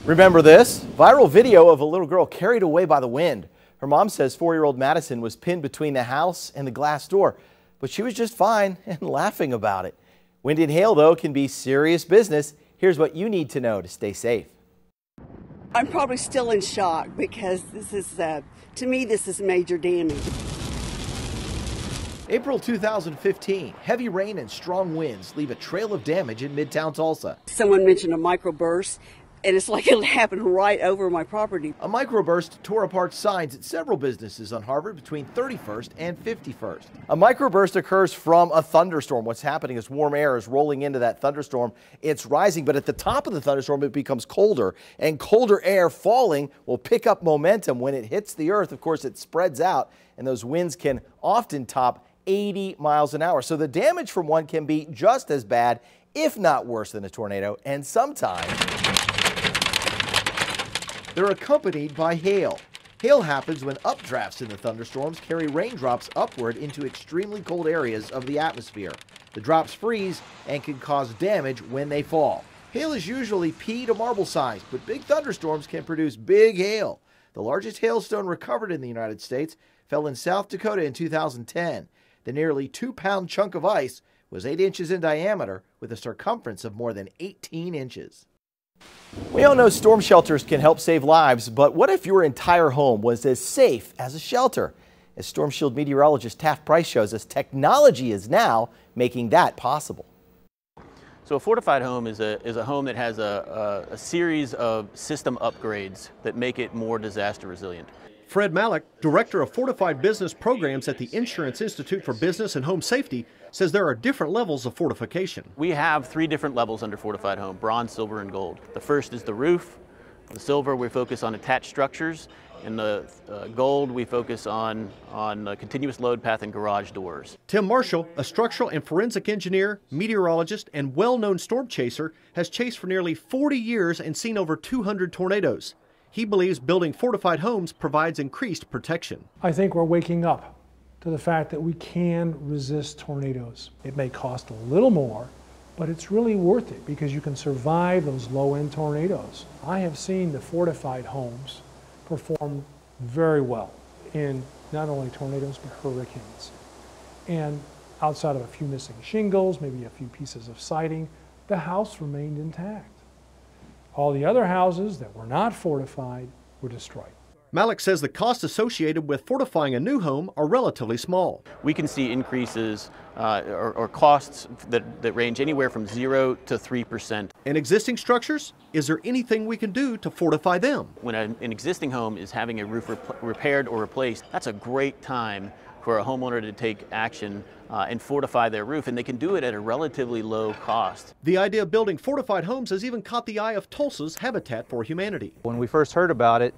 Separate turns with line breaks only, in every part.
Remember this? Viral video of a little girl carried away by the wind. Her mom says 4-year-old Madison was pinned between the house and the glass door, but she was just fine and laughing about it. Wind and hail, though, can be serious business. Here's what you need to know to stay safe.
I'm probably still in shock because this is, to me, this is major damage.
April 2015, heavy rain and strong winds leave a trail of damage in Midtown Tulsa.
Someone mentioned a microburst, and it's like it happened right over my property.
A microburst tore apart signs at several businesses on Harvard between 31st and 51st. A microburst occurs from a thunderstorm. What's happening is warm air is rolling into that thunderstorm. It's rising, but at the top of the thunderstorm, it becomes colder, and colder air falling will pick up momentum. When it hits the earth, of course, it spreads out, and those winds can often top 80 miles an hour. So the damage from one can be just as bad, if not worse than a tornado, and sometimes they're accompanied by hail. Hail happens when updrafts in the thunderstorms carry raindrops upward into extremely cold areas of the atmosphere. The drops freeze and can cause damage when they fall. Hail is usually pea to marble size, but big thunderstorms can produce big hail. The largest hailstone recovered in the United States fell in South Dakota in 2010. The nearly 2-pound chunk of ice was 8 inches in diameter with a circumference of more than 18 inches. We all know storm shelters can help save lives, but what if your entire home was as safe as a shelter? As Storm Shield meteorologist Taft Price shows us, technology is now making that possible.
So a fortified home is a home that has a series of system upgrades that make it more disaster resilient.
Fred Malik, Director of Fortified Business Programs at the Insurance Institute for Business and Home Safety, says there are different levels of fortification.
We have 3 different levels under fortified home: bronze, silver, and gold. The first is the roof. The silver, we focus on attached structures. And the gold, we focus on continuous load path and garage doors.
Tim Marshall, a structural and forensic engineer, meteorologist, and well-known storm chaser, has chased for nearly 40 years and seen over 200 tornadoes. He believes building fortified homes provides increased protection.
I think we're waking up to the fact that we can resist tornadoes. It may cost a little more, but it's really worth it because you can survive those low-end tornadoes. I have seen the fortified homes perform very well in not only tornadoes but hurricanes. And outside of a few missing shingles, maybe a few pieces of siding, the house remained intact. All the other houses that were not fortified were destroyed.
Malik says the costs associated with fortifying a new home are relatively small.
We can see increases or costs that range anywhere from 0 to 3%.
In existing structures, is there anything we can do to fortify them?
When an existing home is having a roof repaired or replaced, that's a great time for a homeowner to take action and fortify their roof, and they can do it at a relatively low cost.
The idea of building fortified homes has even caught the eye of Tulsa's Habitat for Humanity.
When we first heard about it,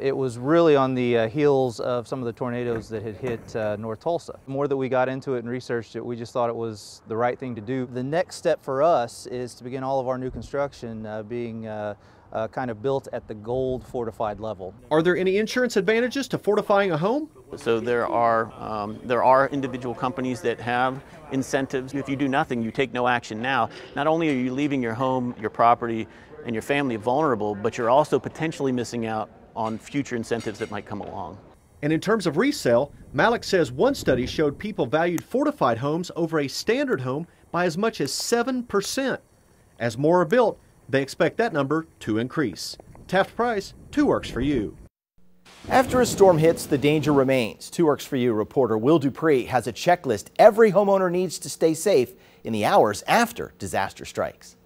it was really on the heels of some of the tornadoes that had hit North Tulsa. The more that we got into it and researched it, we just thought it was the right thing to do. The next step for us is to begin all of our new construction being kind of built at the gold fortified level.
Are there any insurance advantages to fortifying a home?
So there are individual companies that have incentives. If you do nothing, you take no action now, not only are you leaving your home, your property, and your family vulnerable, but you're also potentially missing out on future incentives that might come along.
And in terms of resale, Malik says one study showed people valued fortified homes over a standard home by as much as 7%. As more are built, they expect that number to increase. Taft Price, 2Works for You.
After a storm hits, the danger remains. 2Works for You reporter Will Dupree has a checklist every homeowner needs to stay safe in the hours after disaster strikes.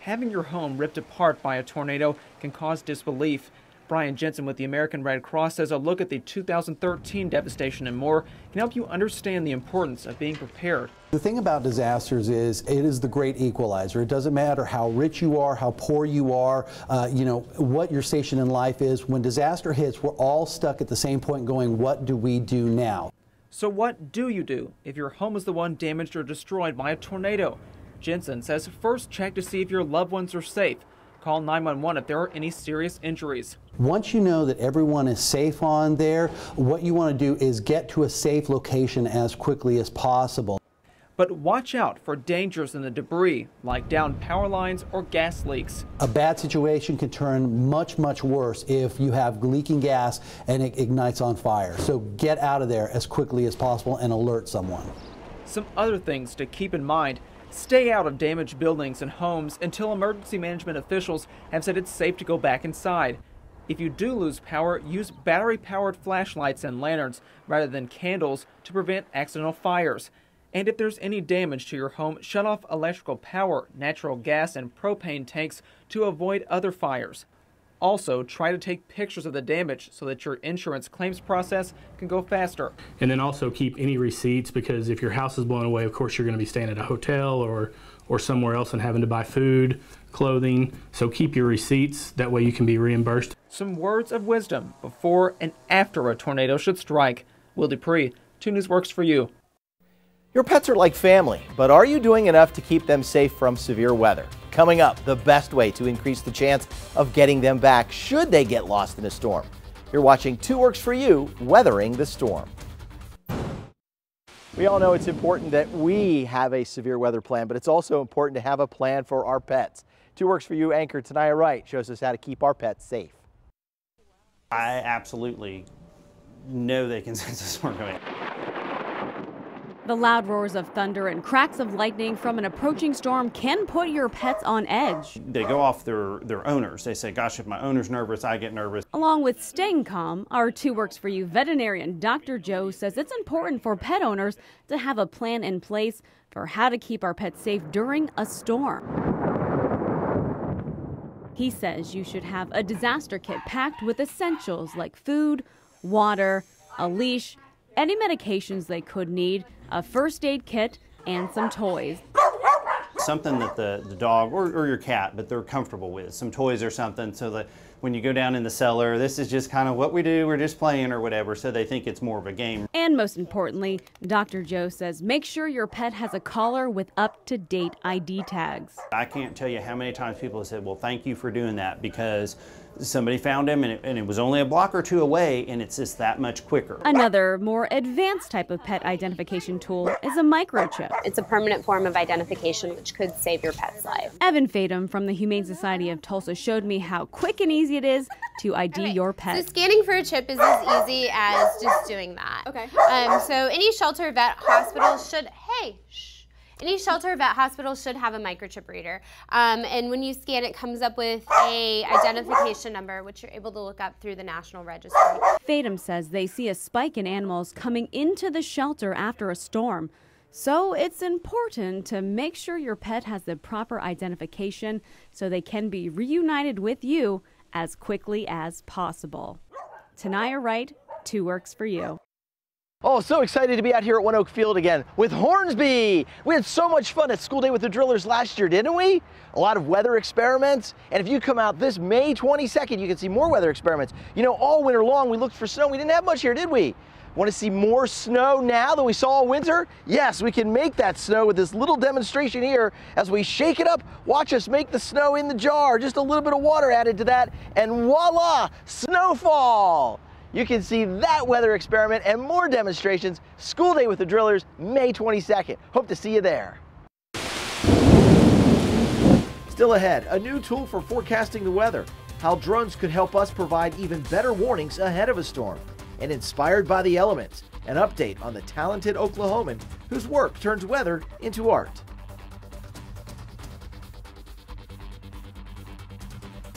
Having your home ripped apart by a tornado can cause disbelief. Brian Jensen with the American Red Cross says a look at the 2013 devastation and more can help you understand the importance of being prepared.
The thing about disasters is it is the great equalizer. It doesn't matter how rich you are, how poor you are, what your station in life is. When disaster hits, we're all stuck at the same point going, what do we do now?
So what do you do if your home is the one damaged or destroyed by a tornado? Jensen says first check to see if your loved ones are safe. Call 911 if there are any serious injuries.
Once you know that everyone is safe on there, what you want to do is get to a safe location as quickly as possible.
But watch out for dangers in the debris, like downed power lines or gas leaks.
A bad situation can turn much, much worse if you have leaking gas and it ignites on fire. So get out of there as quickly as possible and alert someone.
Some other things to keep in mind: stay out of damaged buildings and homes until emergency management officials have said it's safe to go back inside. If you do lose power, use battery-powered flashlights and lanterns rather than candles to prevent accidental fires. And if there's any damage to your home, shut off electrical power, natural gas, and propane tanks to avoid other fires. Also, try to take pictures of the damage so that your insurance claims process can go faster.
And then also keep any receipts, because if your house is blown away, of course, you're going to be staying at a hotel or somewhere else and having to buy food, clothing. So keep your receipts. That way you can be reimbursed.
Some words of wisdom before and after a tornado should strike. Will Dupree, 2Works for you.
Your pets are like family, but are you doing enough to keep them safe from severe weather? Coming up, the best way to increase the chance of getting them back should they get lost in a storm. You're watching 2Works for You, Weathering the Storm. We all know it's important that we have a severe weather plan, but it's also important to have a plan for our pets. 2Works for You anchor Tanaya Wright shows us how to keep our pets safe.
I absolutely know they can sense a storm coming.
The loud roars of thunder and cracks of lightning from an approaching storm can put your pets on edge.
They go off their owners. They say, gosh, if my owner's nervous, I get nervous.
Along with staying calm, our 2Works for You veterinarian Dr. Joe says it's important for pet owners to have a plan in place for how to keep our pets safe during a storm. He says you should have a disaster kit packed with essentials like food, water, a leash, any medications they could need, a first aid kit, and some toys.
Something that the dog or your cat, but they're comfortable with. Some toys or something, so that when you go down in the cellar, this is just kind of what we do, we're just playing or whatever, so they think it's more of a game.
And most importantly, Dr. Joe says make sure your pet has a collar with up-to-date ID tags.
I can't tell you how many times people have said, well, thank you for doing that, because somebody found him and it was only a block or two away, and it's just that much quicker.
Another more advanced type of pet identification tool is a microchip.
It's a permanent form of identification which could save your pet's life.
Evan Fadum from the Humane Society of Tulsa showed me how quick and easy it is to ID your pet.
So scanning for a chip is as easy as just doing that. Okay. So any shelter, vet, hospital should, any shelter or vet hospital should have a microchip reader. And when you scan, it comes up with a identification number, which you're able to look up through the National Registry.
Fadum says they see a spike in animals coming into the shelter after a storm. So it's important to make sure your pet has the proper identification so they can be reunited with you as quickly as possible. Tanaya Wright, 2Works for You.
Oh, so excited to be out here at One Oak Field again with Hornsby. We had so much fun at School Day with the Drillers last year, didn't we? A lot of weather experiments. And if you come out this May 22nd, you can see more weather experiments. You know, all winter long we looked for snow. We didn't have much here, did we? Want to see more snow now than we saw all winter? Yes, we can make that snow with this little demonstration here. As we shake it up, watch us make the snow in the jar. Just a little bit of water added to that, and voila, snowfall. You can see that weather experiment and more demonstrations, School Day with the Drillers, May 22nd. Hope to see you there. Still ahead, a new tool for forecasting the weather, how drones could help us provide even better warnings ahead of a storm, and inspired by the elements, an update on the talented Oklahoman whose work turns weather into art.